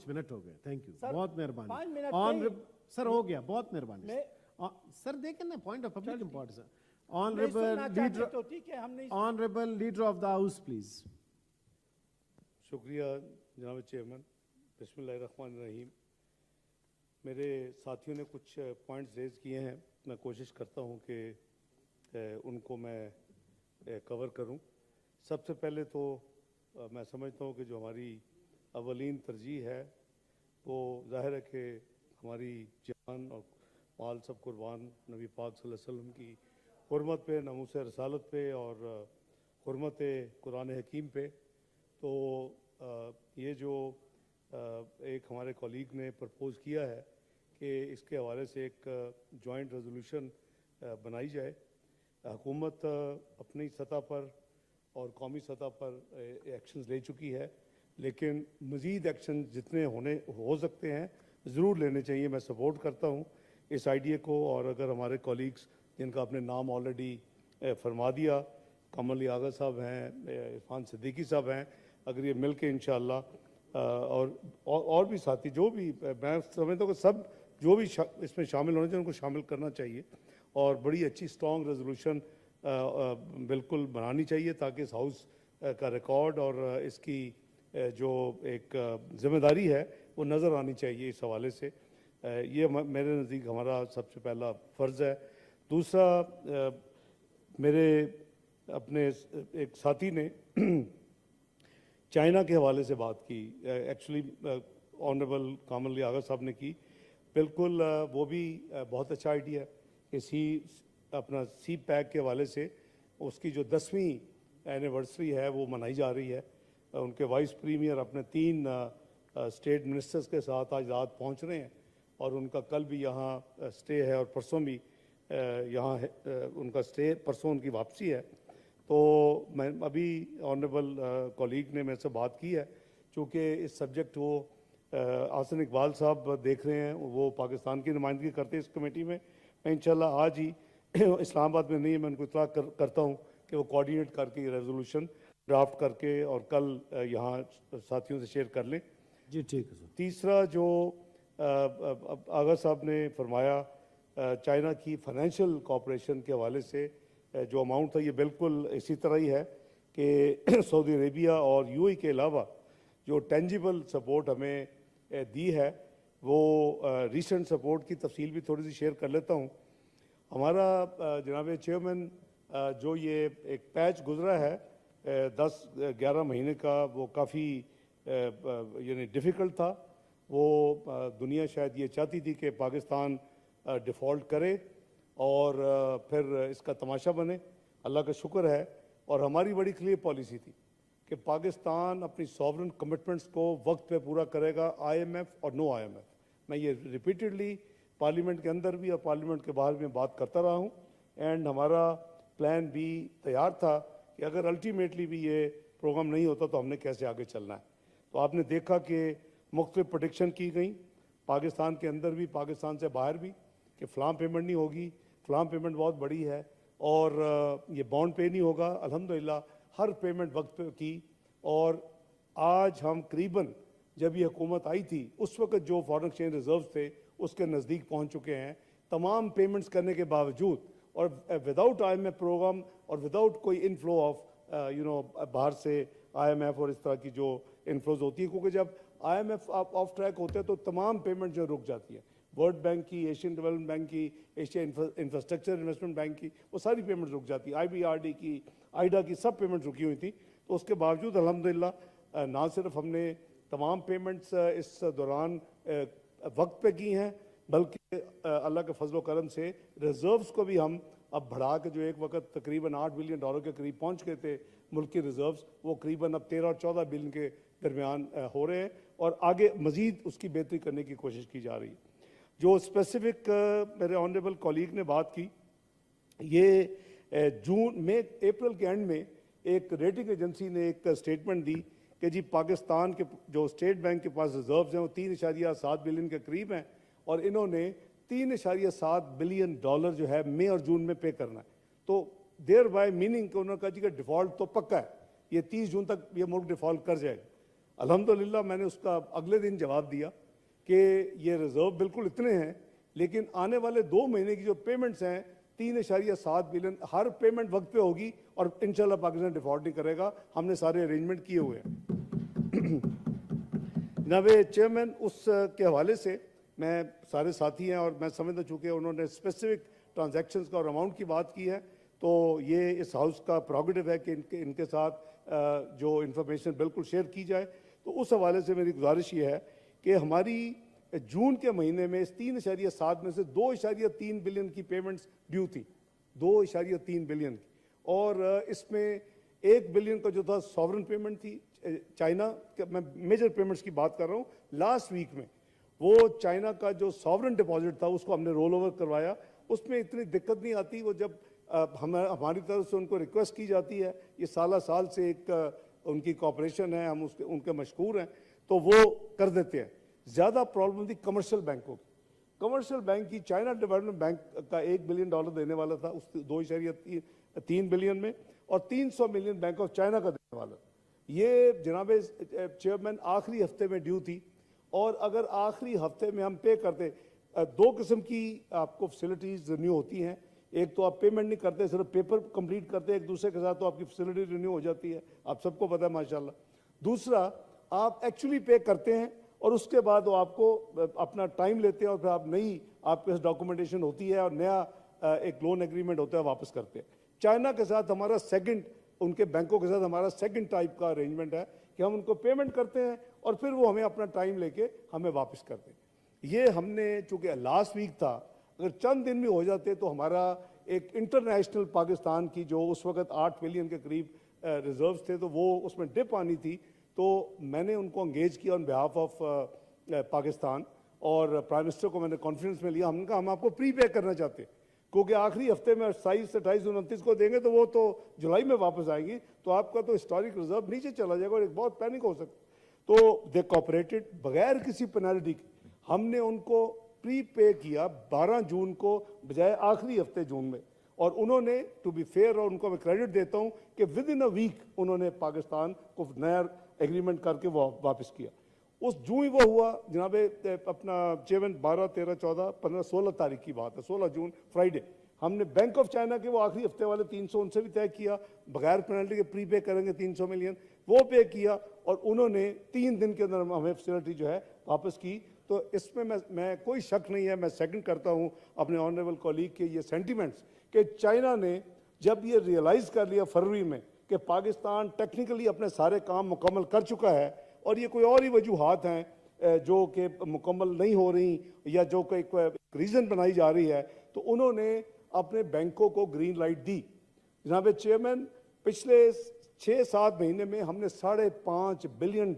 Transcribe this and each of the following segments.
5 minute हो गए। Thank you, sir, बहुत 5 मेहरबानी। मिनट ऑनरेबल नहीं। सर, हो गया, बहुत मेहरबानी मैं सर। देखें ना, पॉइंट ऑफ पब्लिक इंपॉर्टेंस। नहीं ऑनरेबल सुनना चाहते लीडर, तो ठीक है, हम नहीं। Honourable leader of the house please. शुक्रिया जनाब चेयरमैन। बिस्मिल्लाहिर्रहमानिर्रहीम। मेरे साथियों ने कुछ पॉइंट्स रेज किए हैं, मैं कोशिश करता हूं कि उनको मैं कवर करूं। सबसे पहले तो मैं समझता हूं कि जो हमारी अवलीन तरजीह है वो ज़ाहिर है कि हमारी जान और माल सब कुर्बान नबी पाक सल्लल्लाहु अलैहि वसल्लम की हुर्मत पे, नमूस रसालत पे और हुर्मत कुरान हकीम पे। तो ये जो एक हमारे कॉलीग ने प्रपोज़ किया है कि इसके हवाले से एक जॉइंट रेजोल्यूशन बनाई जाए। हुकूमत अपनी सतह पर और कौमी सतह पर एक्शंस ले चुकी है, लेकिन मज़ीद एक्शन जितने हो सकते हैं ज़रूर लेने चाहिए। मैं सपोर्ट करता हूँ इस आइडिया को। और अगर हमारे कॉलीग्स जिनका आपने नाम ऑलरेडी फरमा दिया, कमल आगा साहब हैं, इरफान सिद्दीकी साहब हैं, अगर ये मिल के इंशाअल्लाह और भी साथी जो भी, मैं समझता हूँ कि सब जो भी इसमें शामिल होने चाहिए उनको शामिल करना चाहिए और बड़ी अच्छी स्ट्रॉन्ग रेजोल्यूशन बिल्कुल बनानी चाहिए ताकि इस हाउस का रिकॉर्ड और इसकी जो एक जिम्मेदारी है वो नज़र आनी चाहिए। इस हवाले से ये मेरे नज़दीक हमारा सबसे पहला फ़र्ज़ है। दूसरा, मेरे अपने एक साथी ने चाइना के हवाले से बात की, एक्चुअली ऑनरेबल कामल आगा साहब ने की। बिल्कुल वो भी बहुत अच्छा आइडिया है कि अपना सी पैक के हवाले से उसकी जो 10वीं एनिवर्सरी है वो मनाई जा रही है। उनके वाइस प्रीमियर अपने 3 स्टेट मिनिस्टर्स के साथ आज रात पहुंच रहे हैं और उनका कल भी यहाँ स्टे है और परसों भी यहाँ उनका स्टे, परसों उनकी वापसी है। तो मैं अभी ऑनरेबल कॉलीग ने मेरे से बात की है, चूँकि इस सब्जेक्ट वो आसन इकबाल साहब देख रहे हैं, वो पाकिस्तान की नुमाइंदगी करते हैं इस कमेटी में। मैं इंशाल्लाह आज ही इस्लामाबाद में नहीं है, मैं उनको इत्तला करता हूँ कि वो कोऑर्डिनेट करके रेजोल्यूशन ड्राफ्ट करके और कल यहाँ साथियों से शेयर कर लें। जी ठीक है सर। तीसरा जो आगा साहब ने फरमाया चाइना की फाइनेंशियल कॉपरेशन के हवाले से जो अमाउंट था, ये बिल्कुल इसी तरह ही है कि सऊदी अरेबिया और यूएई के अलावा जो टेंजिबल सपोर्ट हमें दी है वो रीसेंट सपोर्ट की तफसील भी थोड़ी सी शेयर कर लेता हूँ। हमारा जनाब चेयरमैन जो ये एक पैच गुजरा है 10-11 महीने का, वो काफ़ी यानी डिफ़िकल्ट था। वो दुनिया शायद ये चाहती थी कि पाकिस्तान डिफ़ॉल्ट करे और फिर इसका तमाशा बने। अल्लाह का शुक्र है और हमारी बड़ी क्लियर पॉलिसी थी कि पाकिस्तान अपनी सॉवरन कमिटमेंट्स को वक्त पे पूरा करेगा, IMF और नो IMF। मैं ये रिपीटेडली पार्लियामेंट के अंदर भी और पार्लियामेंट के बाहर भी बात करता रहा हूँ एंड हमारा प्लान भी तैयार था कि अगर अल्टीमेटली भी ये प्रोग्राम नहीं होता तो हमने कैसे आगे चलना है। तो आपने देखा कि मुख्तलिफ प्रेडिक्शन की गई, पाकिस्तान के अंदर भी पाकिस्तान से बाहर भी, कि फ़लाँ पेमेंट नहीं होगी, फ़लाँ पेमेंट बहुत बड़ी है और ये बॉन्ड पे नहीं होगा। अल्हम्दुलिल्लाह हर पेमेंट वक्त पे की और आज हम करीबन जब ये हुकूमत आई थी उस वक्त जो फॉरेन एक्सचेंज रिजर्व्स थे उसके नज़दीक पहुंच चुके हैं तमाम पेमेंट्स करने के बावजूद और विदाउट IMF प्रोग्राम और विदाउट कोई इनफ्लो ऑफ बाहर से IMF और इस तरह की जो इनफ्लोज होती है, क्योंकि जब IMF ऑफ ट्रैक होते हैं तो तमाम पेमेंट जो रुक जाती है। वर्ल्ड बैंक की, एशियन डेवलपमेंट बैंक की, एशिया इंफ्रास्ट्रक्चर इन्वेस्टमेंट बैंक की, वो सारी पेमेंट रुक जाती है। IBRD की, आइडा की सब पेमेंट रुकी हुई थी। तो उसके बावजूद अल्हम्दुलिल्लाह ना सिर्फ हमने तमाम पेमेंट्स इस दौरान वक्त पे की हैं, बल्कि अल्लाह के फजल करम से रिजर्व्स को भी हम अब बढ़ा के, जो एक वक्त तकरीबन $8 बिलियन के करीब पहुंच गए थे मुल्क की रिजर्व्स, वो करीबन अब 13 और 14 बिलियन के दरमियान हो रहे हैं और आगे मज़ीद उसकी बेहतरी करने की कोशिश की जा रही है। जो स्पेसिफिक मेरे ऑनरेबल कॉलीग ने बात की, ये अप्रैल के एंड में एक रेटिंग एजेंसी ने एक स्टेटमेंट दी कि जी पाकिस्तान के जो स्टेट बैंक के पास रिजर्व्स हैं वो $3.7 बिलियन के करीब हैं और इन्होंने $3.7 बिलियन जो है मई और जून में पे करना है। तो देयर बाय मीनिंग कि उन्होंने कहा जी का डिफ़ॉल्ट तो पक्का है, ये 30 जून तक ये मुल्क डिफ़ॉल्ट कर जाएगा। अल्हम्दुलिल्लाह मैंने उसका अगले दिन जवाब दिया कि ये रिजर्व बिल्कुल इतने हैं, लेकिन आने वाले 2 महीने की जो पेमेंट्स हैं 3.7 बिलियन, हर पेमेंट वक्त पे होगी और इंशाल्लाह पाकिस्तान डिफॉल्ट नहीं करेगा। हमने सारे अरेंजमेंट किए हुए हैं। जनाब चेयरमैन, उस के हवाले से मैं, सारे साथी हैं और मैं समझता, चूँकि उन्होंने स्पेसिफिक ट्रांजैक्शंस का और अमाउंट की बात की है, तो ये इस हाउस का प्रोगेटिव है कि इनके साथ जो इन्फॉर्मेशन बिल्कुल शेयर की जाए। तो उस हवाले से मेरी गुजारिश ये है कि हमारी जून के महीने में इस 3.7 में से 2.3 बिलियन की पेमेंट्स ड्यू थी, 2.3 बिलियन की, और इसमें 1 बिलियन का जो था सॉवरन पेमेंट थी चाइना, मैं मेजर पेमेंट्स की बात कर रहा हूँ। लास्ट वीक में वो चाइना का जो सॉवरन डिपॉजिट था उसको हमने रोल ओवर करवाया। उसमें इतनी दिक्कत नहीं आती, वो जब हमारी तरफ से उनको रिक्वेस्ट की जाती है, ये साल से एक उनकी कॉपरेशन है, हम उसके उनके मशकूर हैं, तो वो कर देते हैं। ज़्यादा प्रॉब्लम थी कमर्शियल बैंकों की। कमर्शियल बैंक की चाइना डेवलपमेंट बैंक का $1 बिलियन देने वाला था उस 2.3 बिलियन में, और 300 मिलियन बैंक ऑफ चाइना का देने वाला। ये जनाब चेयरमैन आखिरी हफ्ते में ड्यू थी, और अगर आखिरी हफ्ते में हम पे करते, 2 किस्म की आपको फैसिलिटीज़ रिन्यू होती हैं। एक तो आप पेमेंट नहीं करते, सिर्फ पेपर कंप्लीट करते एक दूसरे के साथ, तो आपकी फैसिलिटी रिन्यू हो जाती है, आप सबको पता है माशाल्लाह। दूसरा, आप एक्चुअली पे करते हैं और उसके बाद वो आपको अपना टाइम लेते हैं, और फिर आप नई आपके पास डॉक्यूमेंटेशन होती है और नया एक लोन एग्रीमेंट होता है, वापस करते हैं। चाइना के साथ हमारा सेकंड, उनके बैंकों के साथ हमारा सेकंड टाइप का अरेंजमेंट है कि हम उनको पेमेंट करते हैं और फिर वो हमें अपना टाइम लेके हमें वापस करते हैं। ये हमने, चूँकि लास्ट वीक था, अगर चंद दिन में हो जाते तो हमारा एक इंटरनेशनल पाकिस्तान की जो उस वक्त 8 बिलियन के करीब रिजर्व्स थे, तो वो उसमें डिप आनी थी। तो मैंने उनको एंगेज किया ऑन बिहाफ ऑफ पाकिस्तान, और प्राइम मिनिस्टर को मैंने कॉन्फ्रेंस में लिया। हमने कहा हम आपको प्री पे करना चाहते हैं, क्योंकि आखिरी हफ्ते में 27, 28, 29 को देंगे तो वो तो जुलाई में वापस आएंगी, तो आपका तो हिस्टोरिक रिजर्व नीचे चला जाएगा और एक बहुत पैनिक हो सकता। तो दे कोऑपरेटेड बगैर किसी पेनल्टी के। हमने उनको प्री पे किया 12 जून को बजाय आखिरी हफ्ते जून में, और उन्होंने, टू बी फेयर, और उनको मैं क्रेडिट देता हूं कि विद इन अ वीक उन्होंने पाकिस्तान को नया एग्रीमेंट करके वो वापस किया। उस जूं ही वो हुआ जनाब अपना चेयरमैन, 12, 13, 14, 15, 16 तारीख की बात है, 16 जून फ्राइडे, हमने बैंक ऑफ चाइना के वो आखिरी हफ्ते वाले 300 उनसे भी तय किया, बगैर पेनल्टी के प्री पे करेंगे 300 मिलियन, वो पे किया, और उन्होंने 3 दिन के अंदर हमें फैसिलिटी जो है वापस की। तो इसमें मैं कोई शक नहीं है, मैं सेकंड करता हूं अपने ऑनरेबल कॉलीग के ये सेंटिमेंट्स कि चाइना ने जब ये रियलाइज़ कर लिया फरवरी में कि पाकिस्तान टेक्निकली अपने सारे काम मुकम्मल कर चुका है और ये कोई और ही वजूहात हैं जो कि मुकम्मल नहीं हो रही या जो कोई रीज़न बनाई जा रही है, तो उन्होंने अपने बैंकों को ग्रीन लाइट दी। जनाब चेयरमैन, पिछले 6-7 महीने में हमने $5.5 बिलियन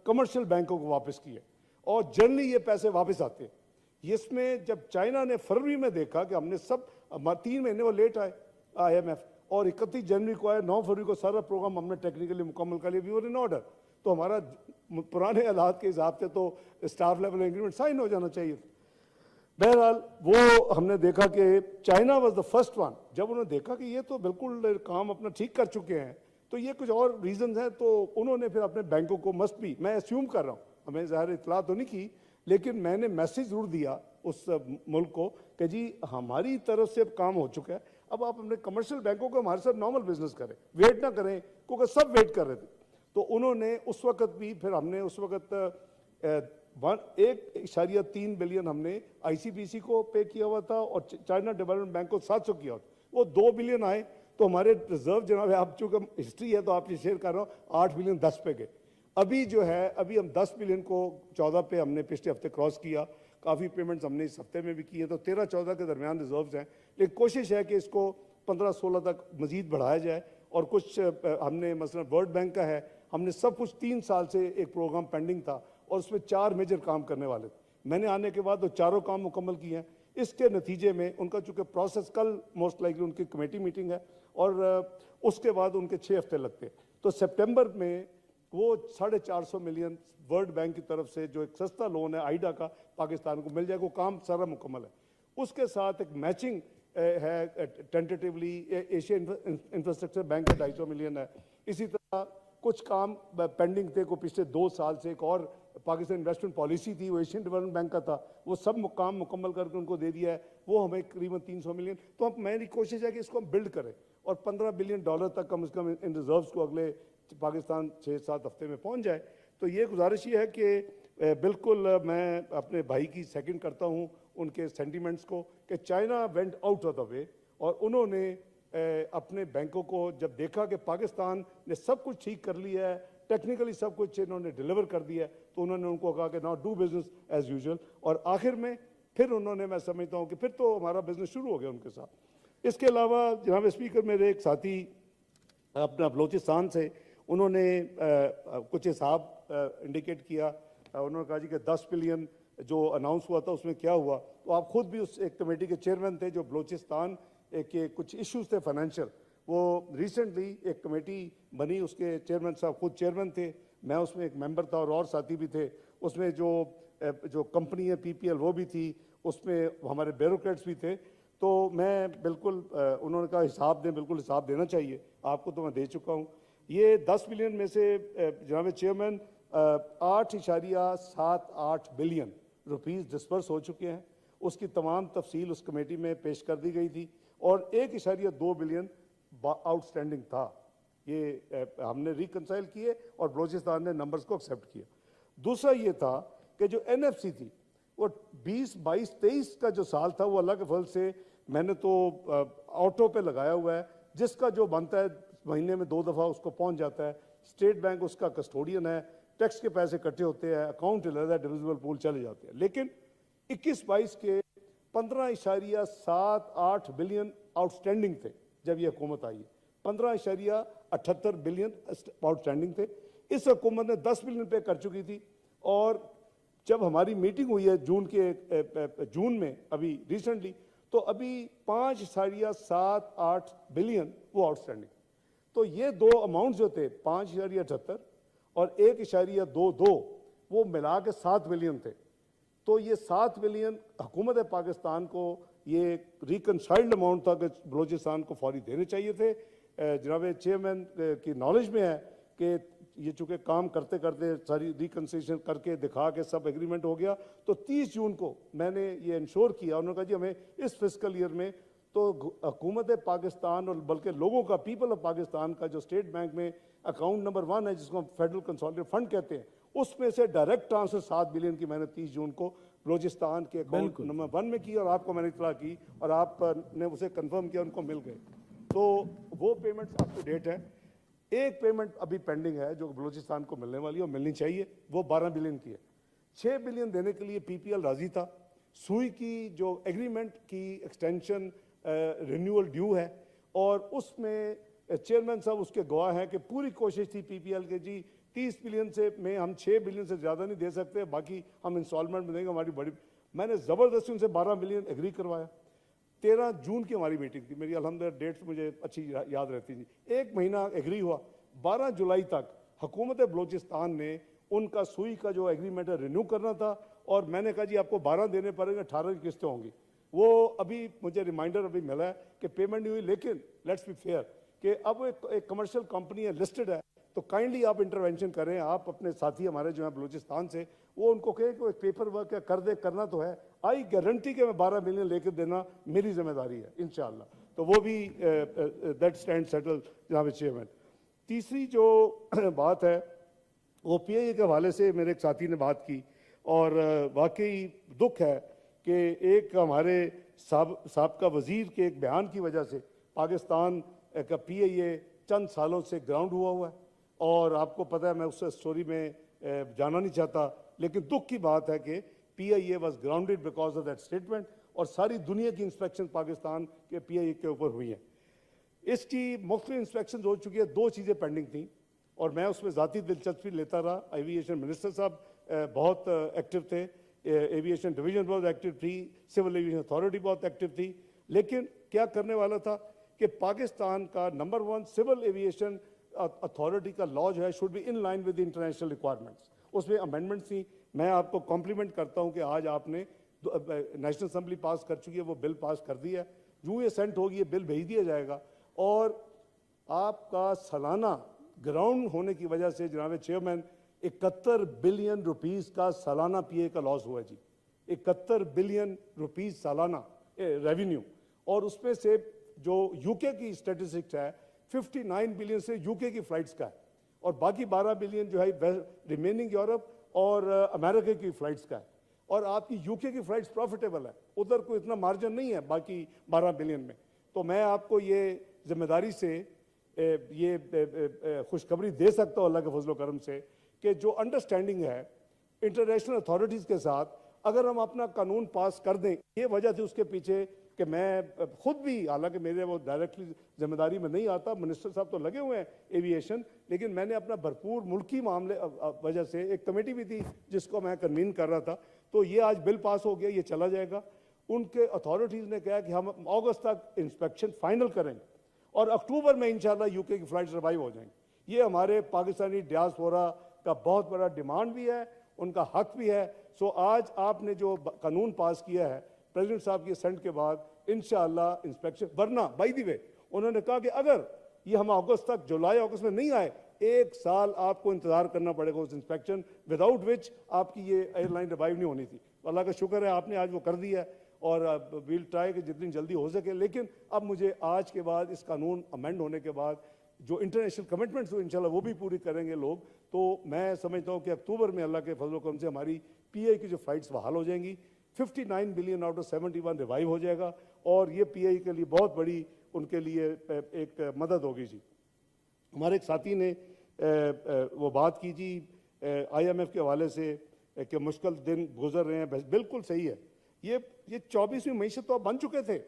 कमर्शियल बैंकों को वापस किए, और जनरली ये पैसे वापस आते हैं। इसमें जब चाइना ने फरवरी में देखा कि हमने सब 3 महीने वो लेट आए IMF, और 31 जनवरी को आए, 9 फरवरी को सारा प्रोग्राम हमने टेक्निकली मुकम्मल कर लिया, वी वर इन ऑर्डर, तो हमारा पुराने हालात के हिसाब से तो स्टाफ लेवल एग्रीमेंट साइन हो जाना चाहिए। बहरहाल वो हमने देखा कि China was the first one, जब उन्होंने देखा कि ये तो बिल्कुल काम अपना ठीक कर चुके हैं, तो ये कुछ और रीजंस हैं, तो उन्होंने फिर अपने बैंकों को मस्ट भी, मैं अस्यूम कर रहा हूँ, हमें ज़ाहिर इतला तो नहीं की, लेकिन मैंने मैसेज जरूर दिया उस मुल्क को कि जी हमारी तरफ से अब काम हो चुका है, अब आप अपने कमर्शियल बैंकों को हमारे साथ नॉर्मल बिजनेस करें, वेट ना करें, क्योंकि सब वेट कर रहे थे। तो उन्होंने उस वक्त भी, फिर हमने उस वक्त 1.3 बिलियन हमने ICBC को पे किया हुआ था और चाइना डेवलपमेंट बैंक को 700 किया हुआ, वो 2 बिलियन आए, तो हमारे रिजर्व जनाब, आप चूँकि हिस्ट्री है तो आपसे शेयर कर रहा हूँ, 8 बिलियन 10 पे गए। अभी जो है, अभी हम 10 बिलियन को 14 पे हमने पिछले हफ्ते क्रॉस किया, काफ़ी पेमेंट्स हमने इस हफ्ते में भी की है, तो 13-14 के दरमियान रिजर्व्स हैं, लेकिन कोशिश है कि इसको 15-16 तक मजीद बढ़ाया जाए। और कुछ हमने मसलन वर्ल्ड बैंक का है, हमने सब कुछ 3 साल से एक प्रोग्राम पेंडिंग था और उसमें 4 मेजर काम करने वाले थे। मैंने आने के बाद वो चारों काम मुकम्मल किए हैं। इसके नतीजे में उनका चूँकि प्रोसेस, कल मोस्ट लाइकली उनकी कमेटी मीटिंग है और उसके बाद उनके 6 हफ्ते लगते, तो सितंबर में वो 450 मिलियन वर्ल्ड बैंक की तरफ से जो एक सस्ता लोन है आइडा का पाकिस्तान को मिल जाएगा, वो काम सारा मुकम्मल है। उसके साथ एक मैचिंग है टेंटेटिवली एशिया इंफ्रास्ट्रक्चर बैंक का 250 मिलियन है। इसी तरह कुछ काम पेंडिंग थे, को पिछले 2 साल से एक और पाकिस्तान इन्वेस्टमेंट पॉलिसी थी, वो एशियन डेवलपमेंट बैंक का था, वो सब काम मुकम्मल करके उनको दे दिया है, वो हमें करीबन 300 मिलियन। तो अब मेरी कोशिश है कि इसको हम बिल्ड करें और $15 बिलियन तक कम से कम इन रिजर्व्स को अगले पाकिस्तान 6-7 हफ्ते में पहुंच जाए। तो ये गुजारिश ये है कि बिल्कुल मैं अपने भाई की सेकंड करता हूं उनके सेंटिमेंट्स को कि China went out of the way, और उन्होंने अपने बैंकों को जब देखा कि पाकिस्तान ने सब कुछ ठीक कर लिया है, टेक्निकली सब कुछ इन्होंने डिलीवर कर दिया है, तो उन्होंने उनको कहा कि now do business as usual. और आखिर में फिर उन्होंने, मैं समझता हूँ कि फिर तो हमारा बिजनेस शुरू हो गया उनके साथ। इसके अलावा जनाब स्पीकर, मेरे एक साथी अपना बलोचिस्तान से, उन्होंने कुछ हिसाब इंडिकेट किया। उन्होंने कहा जी कि 10 बिलियन जो अनाउंस हुआ था उसमें क्या हुआ। तो आप खुद भी उस एक कमेटी के चेयरमैन थे जो बलोचिस्तान के कुछ इश्यूज थे फाइनेंशियल, वो रिसेंटली एक कमेटी बनी, उसके चेयरमैन साहब खुद चेयरमैन थे, मैं उसमें एक मेंबर था और साथी भी थे। उसमें जो कंपनी है PPL वो भी थी, उसमें हमारे ब्यूरोक्रेट्स भी थे। तो मैं बिल्कुल उन्होंने कहा हिसाब दें, बिल्कुल हिसाब देना चाहिए, आपको तो मैं दे चुका हूँ। ये 10 बिलियन में से जनाब चेयरमैन 8.78 बिलियन रुपीस डिस्पर्स हो चुके हैं। उसकी तमाम तफसील उस कमेटी में पेश कर दी गई थी और 1.2 बिलियन आउटस्टैंडिंग था। ये हमने रिकंसाइल किए और बलोचिस्तान ने नंबर्स को एक्सेप्ट किया। दूसरा ये था कि जो NFC थी वो 20, 22, 23 का जो साल था वो अल्लाह के फल से मैंने तो ऑटो पे लगाया हुआ है, जिसका जो बनता है महीने में 2 दफ़ा उसको पहुंच जाता है। स्टेट बैंक उसका कस्टोडियन है, टैक्स के पैसे इकट्ठे होते हैं, अकाउंट अलग है, डिविजिबल पूल चले जाते हैं। लेकिन 21-22 के 15.78 बिलियन आउटस्टैंडिंग थे जब ये हुकूमत आई है। 15.78 बिलियन आउटस्टैंडिंग थे। इस हुकूमत ने 10 बिलियन पे कर चुकी थी। और जब हमारी मीटिंग हुई है जून में अभी रिसेंटली, तो अभी 5.78 बिलियन वो आउटस्टैंडिंग। तो ये दो अमाउंट जो थे 5.78 और 1.22 वो मिला के 7 बिलियन थे। तो ये 7 बिलियन हुकूमत पाकिस्तान को ये रिकनसाइल्ड अमाउंट था कि बलोचिस्तान को फौरी देने चाहिए थे। जनाब चेयरमैन की नॉलेज में है कि ये चूँकि काम करते करते सारी रिकन्सिलेशन करके दिखा के सब एग्रीमेंट हो गया, तो 30 जून को मैंने ये इंश्योर किया। उन्होंने कहा जी हमें इस फिस्कल ईयर में तो हुकूमत पाकिस्तान और बल्कि लोगों का, पीपल ऑफ पाकिस्तान का जो स्टेट बैंक में अकाउंट नंबर 1 है जिसको हम फेडरल कंसोलिडेटेड फंड कहते हैं, उसमें से डायरेक्ट ट्रांसफर 7 बिलियन की मैंने 30 जून को बलोचिस्तान के अकाउंट नंबर 1 में की और आपको मैंने इतला की और आपने उसे कंफर्म किया, उनको मिल गए। तो वो पेमेंट्स अप टू डेट है। एक पेमेंट अभी पेंडिंग है जो बलोचिस्तान को मिलने वाली है और मिलनी चाहिए, वो 12 बिलियन की है। 6 बिलियन देने के लिए PPL राजी था। सुई की जो एग्रीमेंट की एक्सटेंशन रिन्यूअल ड्यू है और उसमें चेयरमैन साहब उसके गवाह हैं कि पूरी कोशिश थी PPL के जी 30 बिलियन से में हम 6 बिलियन से ज़्यादा नहीं दे सकते, बाकी हम इंस्टॉलमेंट में देंगे। हमारी बड़ी, मैंने ज़बरदस्ती उनसे 12 बिलियन एग्री करवाया। 13 जून की हमारी मीटिंग थी, मेरी अल्हम्दुलिल्लाह डेट्स मुझे अच्छी याद रहती थी। 1 महीना एग्री हुआ, 12 जुलाई तक हुकूमत बलोचिस्तान ने उनका सुई का जो एग्रीमेंट है रिन्यू करना था और मैंने कहा जी आपको 12 देने पड़ेंगे, 18 की किस्तें होंगी। वो अभी मुझे रिमाइंडर अभी मिला है कि पेमेंट नहीं हुई, लेकिन लेट्स बी फेयर कि अब एक कमर्शियल कंपनी है, लिस्टेड है, तो काइंडली आप इंटरवेंशन करें। आप अपने साथी हमारे जो हैं बलूचिस्तान से, वो उनको कहें कि पेपर वर्क कर दे, करना तो है। आई गारंटी कि मैं 12 मिलियन लेकर देना मेरी जिम्मेदारी है इंशाल्लाह। तो वो भी दैट स्टैंड सेटल जनाब चेयरमैन। तीसरी जो बात है वो PIA के हवाले से मेरे एक साथी ने बात की और वाकई दुख है कि एक हमारे साबका वजीर के एक बयान की वजह से पाकिस्तान का PIA चंद सालों से ग्राउंड हुआ है। और आपको पता है, मैं उस स्टोरी में जाना नहीं चाहता, लेकिन दुख की बात है कि PIA was grounded because of that statement और सारी दुनिया की इंस्पेक्शन पाकिस्तान के PIA के ऊपर हुई हैं। इसकी मुख्तलिफ इंस्पेक्शन हो चुकी है। 2 चीज़ें पेंडिंग थी और मैं उसमें ज़ाती दिलचस्पी लेता रहा। एविएशन मिनिस्टर साहब बहुत एक्टिव थे, एविएशन डिवीजन बहुत एक्टिव थी, सिविल एविएशन अथॉरिटी बहुत एक्टिव थी। लेकिन क्या करने वाला था कि पाकिस्तान का नंबर 1 सिविल एविएशन अथॉरिटी का लॉ जो है should be in line with international requirements. उसमें अमेंडमेंट्स थी। मैं आपको कॉम्प्लीमेंट करता हूं कि आज आपने नेशनल असेंबली पास कर चुकी है, वो बिल पास कर दिया है। यूं ये सेंट होगी, ये बिल भेज दिया जाएगा और आपका सालाना ग्राउंड होने की वजह से जनाब चेयरमैन 71 बिलियन रुपीस का सालाना पीए का लॉस हुआ है जी। 71 बिलियन रुपीस सालाना रेवेन्यू, और उसमें से जो यूके की स्टेटिस्टिक्स है 59 बिलियन से यूके की फ्लाइट्स का है, और बाकी 12 बिलियन जो है रिमेनिंग यूरोप और अमेरिका की फ्लाइट्स का है। और आपकी यूके की फ्लाइट्स प्रॉफिटेबल है, उधर कोई इतना मार्जिन नहीं है बाकी 12 बिलियन में। तो मैं आपको ये जिम्मेदारी से ये खुशखबरी दे सकता हूँ अल्लाह के फजल करम से कि जो अंडरस्टैंडिंग है इंटरनेशनल अथॉरिटीज़ के साथ, अगर हम अपना कानून पास कर दें, ये वजह थी उसके पीछे कि मैं खुद भी, हालांकि मेरे वो डायरेक्टली जिम्मेदारी में नहीं आता, मिनिस्टर साहब तो लगे हुए हैं एविएशन, लेकिन मैंने अपना भरपूर मुल्की मामले वजह से एक कमेटी भी थी जिसको मैं कन्वीन कर रहा था, तो ये आज बिल पास हो गया, ये चला जाएगा। उनके अथॉरिटीज़ ने कहा कि हम अगस्त तक इंस्पेक्शन फाइनल करेंगे और अक्टूबर में इंशाल्लाह यूके की फ्लाइट्स रिवाइव हो जाएंगी। ये हमारे पाकिस्तानी डियास्पोरा का बहुत बड़ा डिमांड भी है, उनका हक भी है। सो आज आपने जो कानून पास किया है प्रेसिडेंट साहब की सेंट के बाद, इंशाल्लाह इंस्पेक्शन, वरना बाय द वे उन्होंने कहा कि अगर ये हम अगस्त तक, जुलाई अगस्त में नहीं आए, 1 साल आपको इंतजार करना पड़ेगा उस इंस्पेक्शन, विदाउट विच आपकी ये एयरलाइन रिवाइव नहीं होनी थी। अल्लाह का शुक्र है आपने आज वो कर दिया है, और विल ट्राई कि जितनी जल्दी हो सके। लेकिन अब मुझे आज के बाद, इस कानून अमेंड होने के बाद, जो इंटरनेशनल कमिटमेंट्स हो इंशाल्लाह वो भी पूरी करेंगे लोग, तो मैं समझता हूँ कि अक्टूबर में अल्लाह के फजल करम से हमारी पीआई की जो फ्लाइट्स बहाल हो जाएंगी, 59 बिलियन आउट ऑफ 71 रिवाइव हो जाएगा, और ये पीआई के लिए बहुत बड़ी उनके लिए एक मदद होगी जी। हमारे एक साथी ने वो बात की जी IMF के हवाले से कि मुश्किल दिन गुजर रहे हैं, बिल्कुल सही है। ये 24वीं मीशत तो बन चुके थे,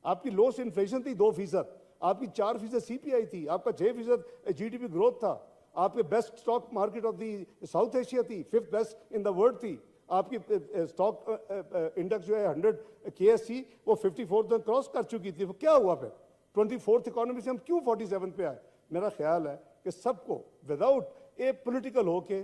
आपकी लोएस्ट इन्फ्लेशन थी 2%, आपकी 4% CPI थी, आपका 6% GDP ग्रोथ था, आपके best stock market of the south Asia थी, 5th best in the world थी, आपकी स्टॉक इंडेक्स जो है 100 KSC वो 54 तक क्रॉस कर चुकी थी। क्या हुआ फिर 24th इकोनॉमी से हम क्यों 47 पे आए? मेरा ख्याल है कि सबको विदाउट ए पॉलिटिकल हो के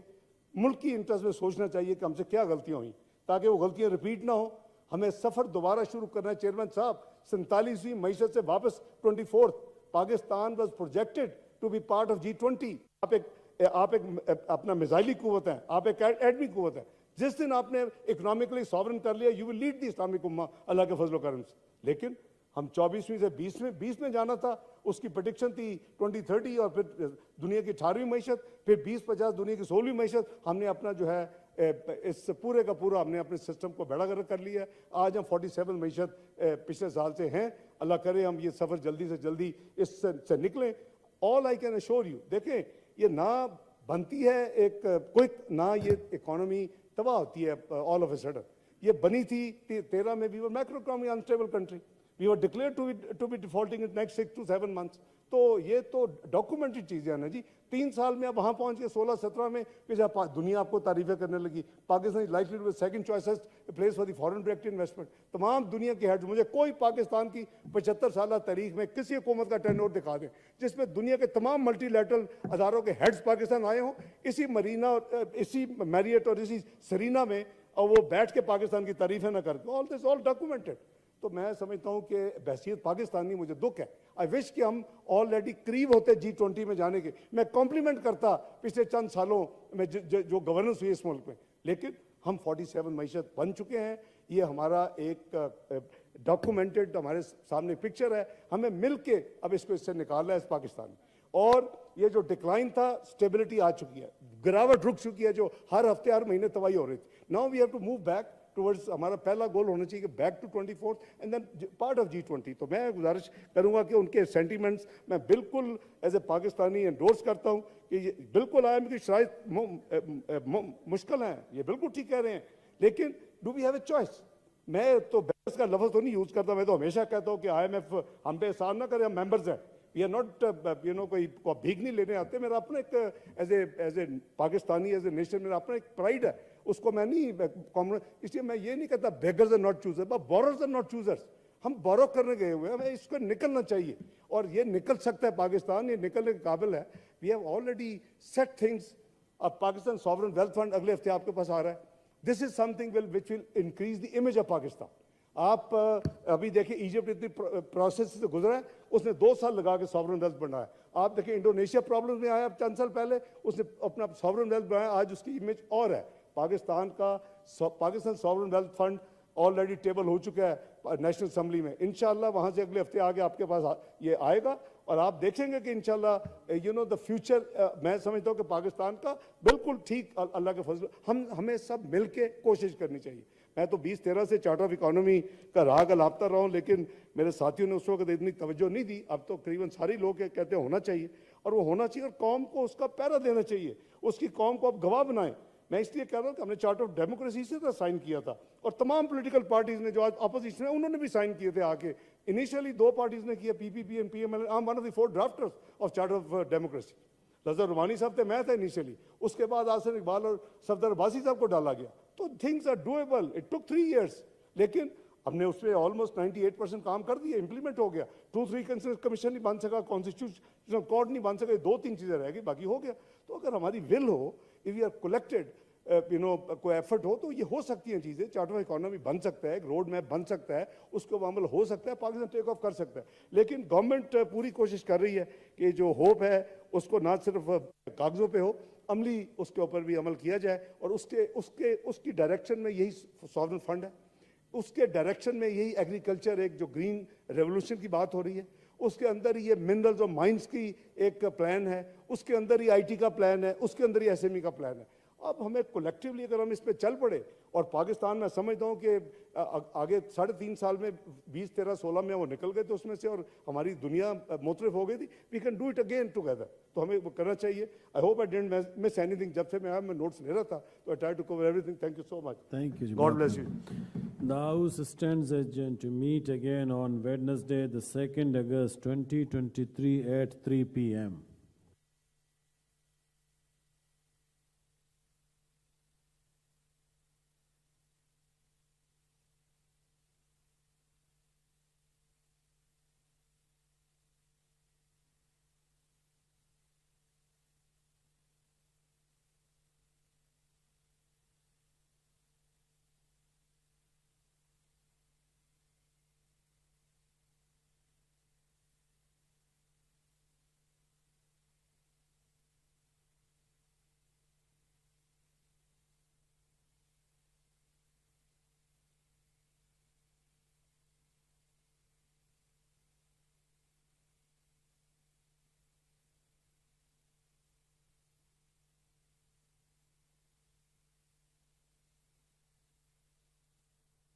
मुल्क की इंटरेस्ट में सोचना चाहिए कि हमसे क्या गलतियां हुई, ताकि वो गलतियां रिपीट ना हो। हमें सफर दोबारा शुरू करना है चेयरमैन साहब। 47वीं मीशत से वापस 24th, Pakistan was projected to be part of G20। आप एक अपना मिसाइली कुव्वत है, आप एक एटमी कुव्वत है। जिस दिन आपने इकोनॉमिकली सॉवरन कर लिया, you will lead the Islamic उम्मा अल्लाह के फजल करम से। लेकिन हम 24वीं से 20 में जाना था, उसकी प्रेडिक्शन थी 2030, और फिर दुनिया की 18वीं मीशत, फिर 2050 दुनिया की 16वीं मीशत। हमने अपना जो है इस पूरे का पूरा हमने अपने सिस्टम को बेड़ा कर लिया। आज हम 47 मीशत पिछले साल से हैं। अल्लाह करे हम ये सफ़र जल्दी से जल्दी इससे निकलें। All I can assure you, देखें ये ना बनती है एक क्विक, ना ये इकोनॉमी तबाह होती है ऑल ऑफ ए सडन। ये बनी थी 13 में, भी macro economy unstable country, we were declare to be defaulting in next 6 to 7 months। तो ये तो डॉक्यूमेंटेड चीज़ें हैं ना जी। 3 साल में आप वहाँ पहुँच गए, 16-17 में कि जब दुनिया आपको तारीफें करने लगी, Pakistan is likely to be second choices place for the foreign direct investment. तमाम दुनिया के हेड्स, मुझे कोई पाकिस्तान की 75 साल तारीख में किसी हुकूमत का टेन्योर दिखा दें जिसमें दुनिया के तमाम मल्टीलैटरल अदारों के हेड्स पाकिस्तान आए हों, इसी मरीना, इसी मैरियट और इसी सरीना में, और वो बैठ के पाकिस्तान की तारीफें ना करते। All this all documented. तो मैं समझता हूँ कि बहसीत पाकिस्तानी मुझे दुख है। आई विश कि हम ऑलरेडी करीब होते G20 में जाने के। मैं कॉम्प्लीमेंट करता पिछले चंद सालों में जो गवर्नेंस हुई इस मुल्क में, लेकिन हम 47 मीशत बन चुके हैं। ये हमारा एक डॉक्यूमेंटेड हमारे सामने पिक्चर है। हमें मिल के अब इसको इससे निकालना है इस पाकिस्तान में। और ये जो डिक्लाइन था, स्टेबिलिटी आ चुकी है, गिरावट रुक चुकी है, जो हर हफ्ते हर महीने तबाही हो रही थी। Now we have to move back towards, हमारा पहला गोल होना चाहिए कि back to 24th and then part of G20। तो मैं गुजारिश करूंगा कि उनके सेंटीमेंट्स मैं बिल्कुल एज ए पाकिस्तानी एंडोर्स करता हूं कि ये बिल्कुल IMF की शायद मुश्किल हैं, ये बिल्कुल ठीक कह रहे हैं, लेकिन do we have a choice? मैं तो बहस का लफ्ज़ तो नहीं यूज़ करता, मैं तो हमेशा कहता हूँ कि IMF हम पे एहसान ना करे, हम मेंबर्स हैं, वी आर नॉट कोई भीख नहीं लेने आते। मेरा अपना एक as a Pakistani, as a nation, मेरा अपना एक प्राइड है, उसको मैं नहीं, इसलिए मैं ये नहीं कहता beggars are not choosers, but borrowers are not choosers. हम बोरो करने गए हुए हैं, हमें इसको निकलना चाहिए, और ये निकल सकता है पाकिस्तान, ये निकलने के काबिल है। We have already set things. अब पाकिस्तान सॉवरन वेल्थ फंड अगले हफ्ते आपके पास आ रहा है। This is something which will increase the image of Pakistan. आप अभी देखिए इजिप्ट इतनी प्रोसेस से गुजरा है, उसने 2 साल लगा के सॉवरन वेल्थ बनाया। आप देखें इंडोनेशिया प्रॉब्लम में आया चंद साल पहले, उसने अपना सॉवरन वेल्थ बनाया, आज उसकी इमेज और है। Pakistan sovereign wealth fund already table हो चुका है नेशनल असेंबली में। इंशाल्लाह वहां से अगले हफ्ते आगे आपके पास ये आएगा और आप देखेंगे कि इंशाल्लाह यू नो द फ्यूचर, मैं समझता हूं कि पाकिस्तान का बिल्कुल ठीक अल्लाह के फजल, हमें सब मिलके कोशिश करनी चाहिए। मैं तो 2013 से चार्टर ऑफ इकोनॉमी का राग अलापता रहा हूं, लेकिन मेरे साथियों ने उस वक्त इतनी तवज्जो नहीं दी। अब तो करीबन सारे लोग कहते हैं होना चाहिए, और वो होना चाहिए और कौम को उसका पैरा देना चाहिए, उसकी कौम को अब गवाह बनाएं। मैं इसलिए कह रहा हूं कि हमने चार्टर ऑफ डेमोक्रेसी से तो साइन किया था, और तमाम पॉलिटिकल पार्टीज ने जो आज अपोजिशन है उन्होंने भी साइन किए थे आके। इनिशियली 2 पार्टीज ने किया, PPP and PML. I am one of the 4 drafters of charter of democracy. Raza Rumani साहब थे, मैं था इनिशियली, उसके बाद आसिफ इकबाल और सफदर अब्बासी साहब को डाला गया। तो things are doable, it took 3 years, लेकिन हमने उस पर ऑलमोस्ट 98% काम कर दिया, इंप्लीमेंट हो गया। ट्रूथ रिकंसिलिएशन कमीशन नहीं बन सका, कॉन्स्टिट्यूशनल कोर्ट नहीं बन सका, 2-3 चीजें रह गई, बाकी हो गया। तो अगर हमारी विल हो, if we are collected, you know कोई एफर्ट हो, तो ये हो सकती हैं चीजें। चार्टर ऑफ इकोनॉमी बन सकता है, एक रोड मैप बन सकता है, उसके अमल हो सकता है, पाकिस्तान टेक ऑफ कर सकता है। लेकिन गवर्नमेंट पूरी कोशिश कर रही है कि जो होप है उसको ना सिर्फ कागजों पे हो, अमली उसके ऊपर भी अमल किया जाए। और उसकी डायरेक्शन में यही सॉवरन फंड है, उसके डायरेक्शन में यही एग्रीकल्चर, एक जो ग्रीन रेवोल्यूशन की बात हो रही है, उसके अंदर ही ये मिनरल्स और माइंस की एक प्लान है, उसके अंदर ही आईटी का प्लान है, उसके अंदर ही एसएमई का प्लान है। अब हमें कलेक्टिवली अगर हम इस पे चल पड़े, और पाकिस्तान में समझता हूँ कि आगे 3.5 साल में 20, 13, 16 में वो निकल गए थे उसमें से, और हमारी दुनिया मुतरिफ हो गई थी। We can do it again together, तो हमें वो करना चाहिए। I hope I didn't miss anything. जब से मैं आया मैं नोट्स ले रहा था, तो I try to cover everything. Thank you so much. Thank you. God bless you. The House stands adjourned to meet again on Wednesday, the 2nd August 2023 at 3 p.m.